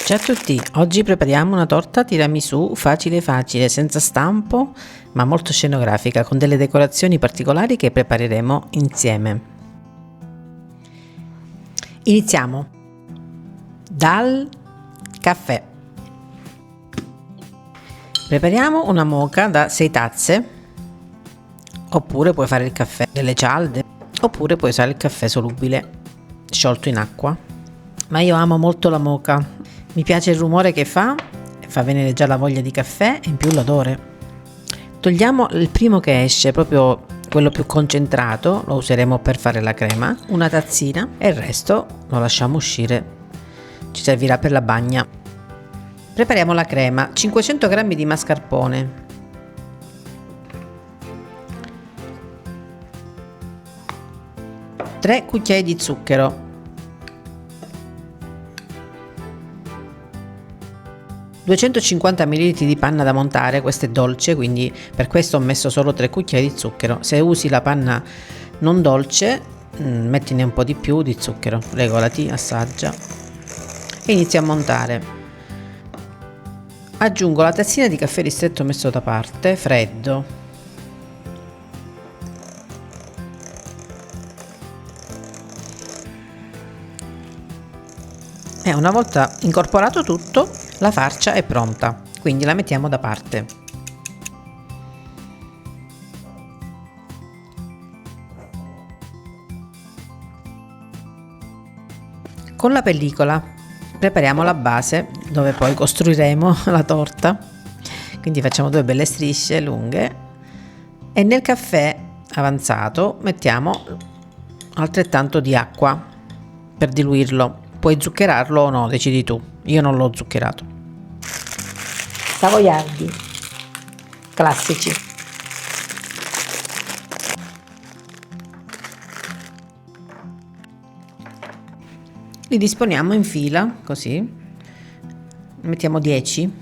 Ciao a tutti, oggi prepariamo una torta tiramisù facile facile, senza stampo, ma molto scenografica, con delle decorazioni particolari che prepareremo insieme. Iniziamo dal caffè. Prepariamo una moka da 6 tazze, oppure puoi fare il caffè delle cialde, oppure puoi usare il caffè solubile, sciolto in acqua. Ma io amo molto la moka. Mi piace il rumore che fa venire già la voglia di caffè e in più l'odore. Togliamo il primo che esce, proprio quello più concentrato, lo useremo per fare la crema, una tazzina, e il resto lo lasciamo uscire, ci servirà per la bagna. Prepariamo la crema: 500 g di mascarpone, 3 cucchiai di zucchero, 250 ml di panna da montare. Questa è dolce, quindi per questo ho messo solo 3 cucchiai di zucchero. Se usi la panna non dolce, mettine un po' di più di zucchero, regolati, assaggia e inizia a montare. Aggiungo la tazzina di caffè ristretto messo da parte, freddo, e una volta incorporato tutto, la farcia è pronta, quindi la mettiamo da parte. Con la pellicola prepariamo la base dove poi costruiremo la torta, quindi facciamo 2 belle strisce lunghe e nel caffè avanzato mettiamo altrettanto di acqua per diluirlo. Puoi zuccherarlo o no, decidi tu. Io non l'ho zuccherato. Savoiardi classici. Li disponiamo in fila, così. Ne mettiamo 10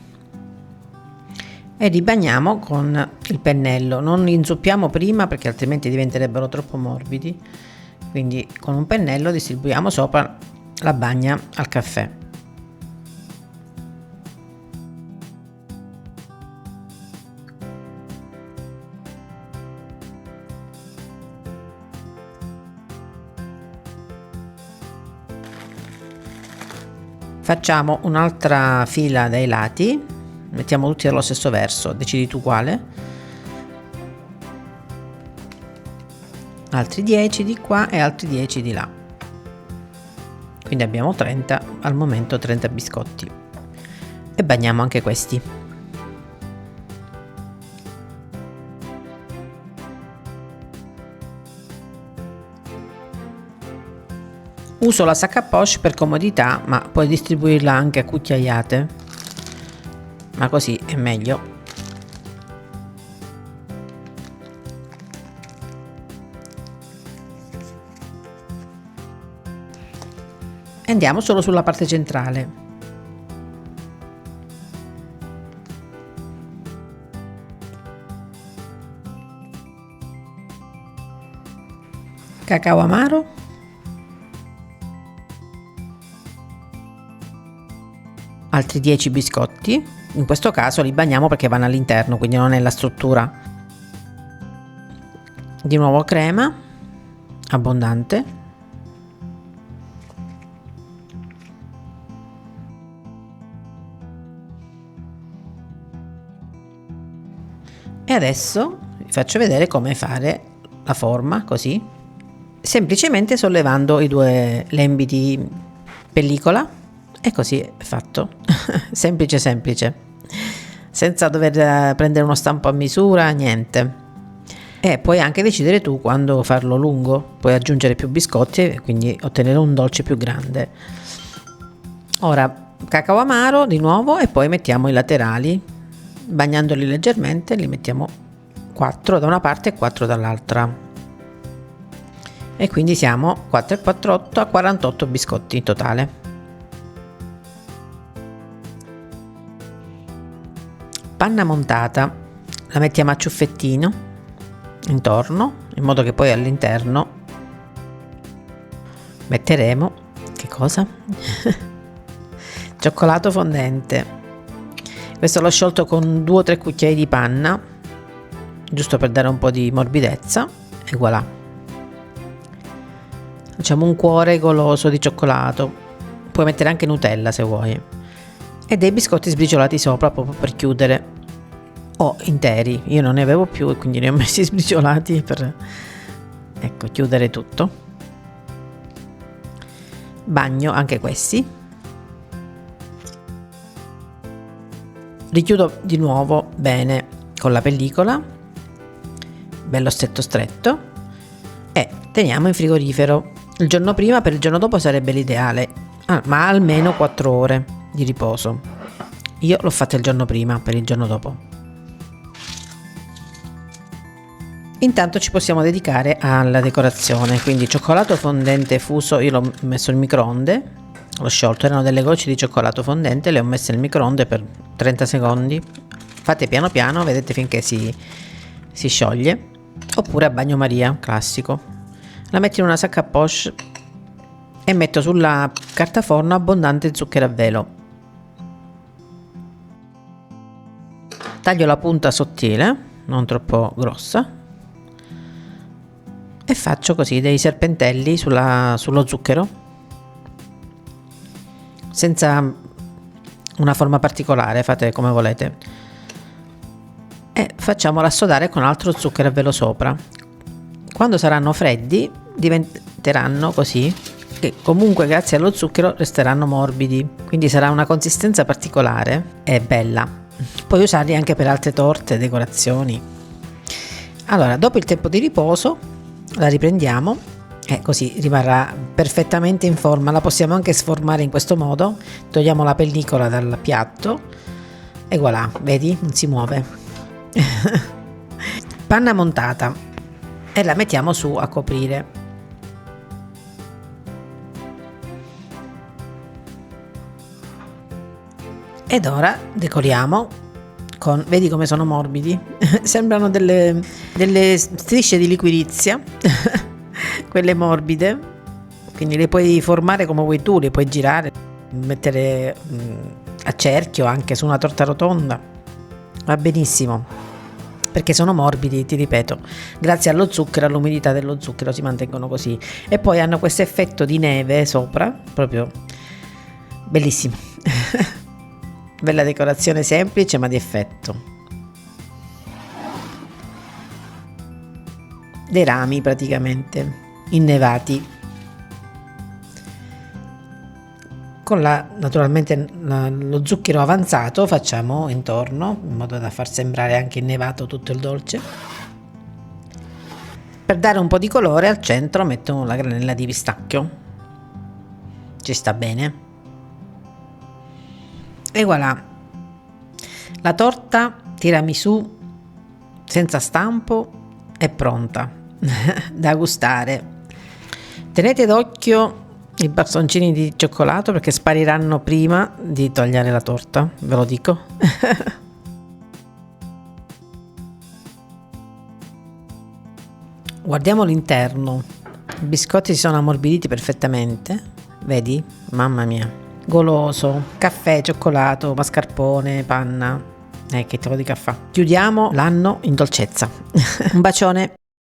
e li bagniamo con il pennello. Non li inzuppiamo prima perché altrimenti diventerebbero troppo morbidi. Quindi con un pennello distribuiamo sopra la bagna al caffè. Facciamo un'altra fila dai lati, mettiamo tutti dallo stesso verso, decidi tu quale. Altri 10 di qua e altri 10 di là. Quindi abbiamo 30, al momento 30 biscotti. E bagniamo anche questi. Uso la sac à poche per comodità, ma puoi distribuirla anche a cucchiaiate, ma così è meglio. E andiamo solo sulla parte centrale. Cacao amaro, altri 10 biscotti, in questo caso li bagniamo perché vanno all'interno, quindi non è la struttura. Di nuovo crema abbondante, e adesso vi faccio vedere come fare la forma, così, semplicemente sollevando i 2 lembi di pellicola, e così è fatto. Semplice semplice, senza dover prendere uno stampo a misura, niente. E puoi anche decidere tu quando farlo lungo, puoi aggiungere più biscotti e quindi ottenere un dolce più grande. Ora cacao amaro di nuovo, e poi mettiamo i laterali, bagnandoli leggermente. Li mettiamo 4 da una parte e 4 dall'altra, e quindi siamo 4 e 4, 8, a 48 biscotti in totale. Panna montata la mettiamo a ciuffettino intorno, in modo che poi all'interno metteremo, che cosa? Cioccolato fondente, questo l'ho sciolto con 2 o 3 cucchiai di panna, giusto per dare un po' di morbidezza, e voilà. Facciamo un cuore goloso di cioccolato, puoi mettere anche Nutella se vuoi, e dei biscotti sbriciolati sopra proprio per chiudere, o interi, io non ne avevo più e quindi ne ho messi sbriciolati per, ecco, chiudere tutto. Bagno anche questi, richiudo di nuovo bene con la pellicola, bello stretto stretto, e teniamo in frigorifero. Il giorno prima, per il giorno dopo sarebbe l'ideale, ma almeno 4 ore di riposo. Io l'ho fatta il giorno prima, per il giorno dopo. Intanto ci possiamo dedicare alla decorazione, quindi cioccolato fondente fuso, io l'ho messo in microonde, l'ho sciolto, erano delle gocce di cioccolato fondente, le ho messe nel microonde per 30 secondi, fate piano piano, vedete finché si scioglie, oppure a bagnomaria classico. La metto in una sacca a poche e metto sulla carta forno abbondante zucchero a velo. Taglio la punta sottile, non troppo grossa, e faccio così dei serpentelli sullo zucchero, senza una forma particolare, fate come volete, e facciamo rassodare con altro zucchero a velo sopra. Quando saranno freddi diventeranno così, che comunque grazie allo zucchero resteranno morbidi, quindi sarà una consistenza particolare e bella. Puoi usarli anche per altre torte, decorazioni. Allora, dopo il tempo di riposo la riprendiamo e così rimarrà perfettamente in forma. La possiamo anche sformare in questo modo, togliamo la pellicola dal piatto e voilà, vedi, non si muove. Panna montata, e la mettiamo su a coprire. Ed ora decoriamo con, vedi come sono morbidi? Sembrano delle strisce di liquirizia, quelle morbide, quindi le puoi formare come vuoi tu, le puoi girare, mettere a cerchio anche su una torta rotonda, va benissimo, perché sono morbidi, ti ripeto, grazie allo zucchero, all'umidità dello zucchero si mantengono così, e poi hanno questo effetto di neve sopra, proprio bellissimo. Bella decorazione semplice ma di effetto. Dei rami praticamente innevati, con naturalmente lo zucchero avanzato facciamo intorno, in modo da far sembrare anche innevato tutto il dolce. Per dare un po' di colore al centro metto la granella di pistacchio, ci sta bene. E voilà, la torta tiramisù senza stampo è pronta da gustare. Tenete d'occhio i bastoncini di cioccolato perché spariranno prima di togliere la torta, ve lo dico. Guardiamo l'interno, i biscotti si sono ammorbiditi perfettamente, vedi? Mamma mia. Goloso, caffè, cioccolato, mascarpone, panna, che te lo dica a fa. Chiudiamo l'anno in dolcezza. Un bacione.